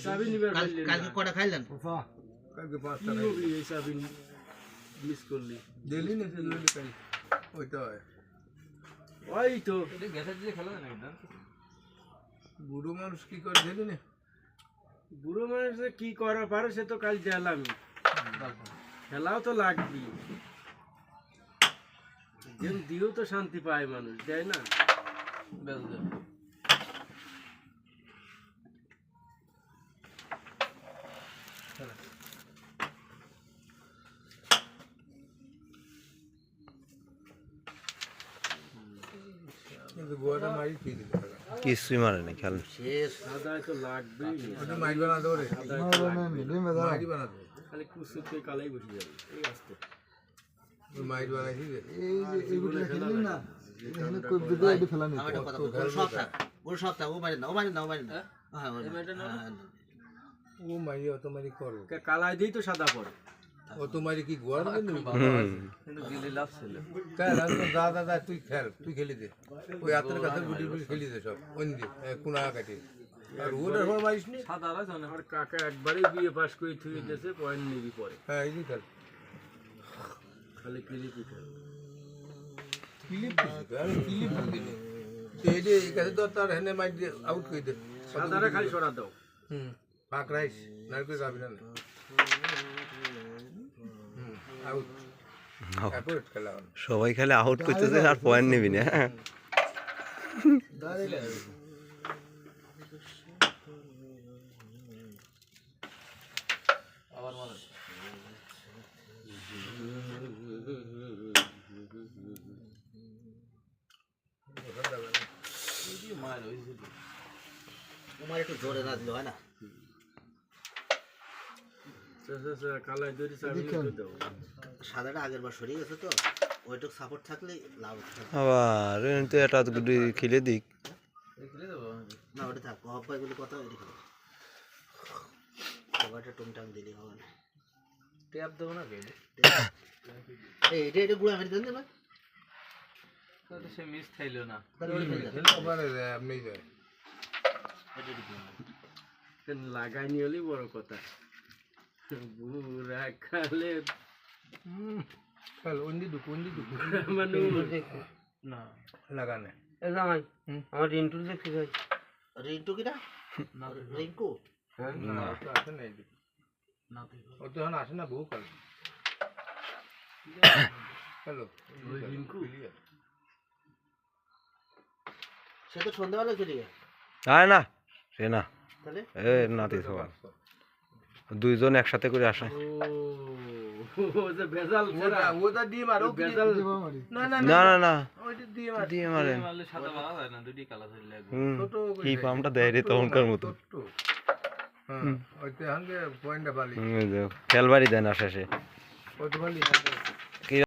চাবি নিবার পারলেন কালকে কটা খাইলেন? কালকে 5টা কি হবি এই চাবি মিস করলি দিলি না দিলি কাল ওইটা হয় ওই তো এটা গ্যাসের দিয়ে খেলা না এটা বুড়ো মানুষ কি করে দিলি না বুড়ো মানুষ কি করা পারে সে তো কাল গেলামই খেলাও তো লাগবি গেম দিয়েও তো শান্তি পায় মানুষ দেয় না বেশ দে কিন্তু গোয়াটা মারি কি দিল কিছুই মারে না খেল শেষ। সাদায় তো লাগবেই ওটা মারি বানা দেবো রে মারি বানা দেবো খালি কুসুতে কালাই বসে যাবে এই আসতে মারি বানাইছি রে আমার একটা কথা বল, ওর সব থাক, ও মারি না, ও মারি না, ও মারি না। হ্যাঁ, ও মারি না। ও মারি অত মারি করো কালাই দিয়েই তো সাদা পড়ে অত মারি কি গোয়ার কিন্তু কিন্তু দিলে লাভ ছিল দাদা তুই খেল তুই খেলি দে ওই হাতের কাছে গুটি গুটি খেলি দে সব অন্যে কোনা কাটে আর ওটার পর মারিস নি সাদা আর জানে আমার কাকা একবারই বিয়ে পাস করে থুয়ে দিয়েছে পয়েন্ট নিবি পরে হ্যাঁ এই যে খেল খালি ক্লিপই খেল ক্লিপ ক্লিপ দিলি তো এই যে এই কাছে তো তার হেনে মাইর দিয়ে আউট করে দে সাদাটা খালি সরা দাও পাক রাইস নারকেল যাবি না আউট অ্যাপোর্ট খেলা সবাই খালি আউট করতেছে আর পয়েন্ট নিবি না আবার মানে এই মার হইছে ও মারি একটু জোরে না দিলে হয় না। কালাই দড়ি চাবি দাও সাদাটা আগের বার সরিয়ে গেছে তো, ওইটুকু সাপোর্ট থাকলে লাভ হচ্ছে। আবার তো এটা গুটি খেলে দিক খেলে দেবো না, ওটা থাক, অফ পাইগুলি কথা ওইটা খেলো। ওটা টুংটাং দিলি হবে না। ট্যাপ দেবো না কে এটা গুঁড়া মেরে দেন না, তাহলে সে মিস খাইলো না আপনি যায় লাগাই নিয়ে হলেই বড় কথা বুড়া খালে খেল অন্যি দুঃখ মানুষ না লাগানে জামাই আমার রিন্টুর দেখতে যাই রিন্টু কিনা রিঙ্কু না তো আসে না এই না ও তো এখন আসে না বহু কাল হ্যালো রিঙ্কু সে তো সন্ধ্যাবেলা চলে গেছে আয় না সে না তাহলে এ নাতি সবাই দুইজন একসাথে করে আসে ও যে বেজাল ওটা দিয়ে মারো বেজাল না না না না না ওইটা দিয়ে মার দিয়ে মারেন মারলে সাদা বানা যায় না, দুটি কালার হইলে লাগবে। ছোট কি পামটা দেয় রে তখনকার মতো হ্যাঁ ওইটা হাঙ্গে পয়েন্টটা বালি খেলবাড়ি দেয় না শেষে ওইটা বালি